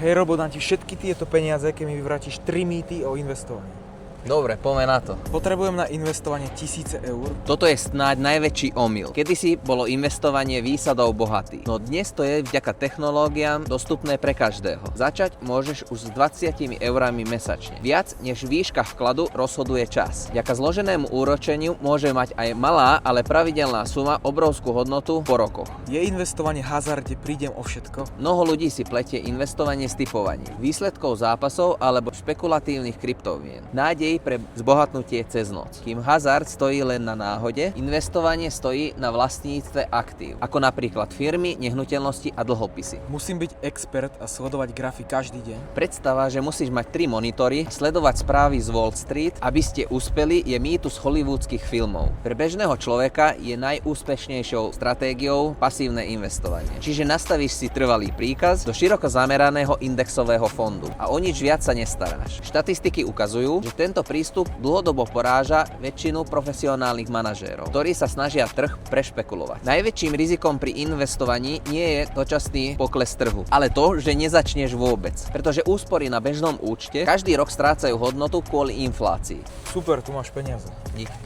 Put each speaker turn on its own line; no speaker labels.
Hej Robo, dám ti všetky tieto peniaze, keď mi vyvrátiš 3 mýty o investovaní.
Dobre, poďme na to.
Potrebujem na investovanie 1000 eur.
Toto je snáď najväčší omyl. Kedysi bolo investovanie výsadou bohatých, no dnes to je vďaka technológiám dostupné pre každého. Začať môžeš už s 20 eurami mesačne. Viac než výška vkladu rozhoduje čas. Vďaka zloženému úročeniu môže mať aj malá, ale pravidelná suma obrovskú hodnotu po rokoch.
Je investovanie hazard, kde prídem o všetko?
Mnoho ľudí si pletie investovanie s tipovaním výsledkov zápasov alebo špekulatívnych kryptomien. Nádej pre zbohatnutie cez noc. Kým hazard stojí len na náhode, investovanie stojí na vlastníctve aktív, ako napríklad firmy, nehnuteľnosti a dlhopisy.
Musím byť expert a sledovať grafy každý deň.
Predstava, že musíš mať 3 monitory, sledovať správy z Wall Street, aby ste uspeli, je mýtus hollywoodských filmov. Pre bežného človeka je najúspešnejšou stratégiou pasívne investovanie. Čiže nastavíš si trvalý príkaz do široko zameraného indexového fondu a o nič viac sa nestaráš. Štatistiky ukazujú, že tento prístup dlhodobo poráža väčšinu profesionálnych manažérov, ktorí sa snažia trh prešpekulovať. Najväčším rizikom pri investovaní nie je dočasný pokles trhu, ale to, že nezačneš vôbec, pretože úspory na bežnom účte každý rok strácajú hodnotu kvôli inflácii.
Super, tu máš peniaze.
Dík.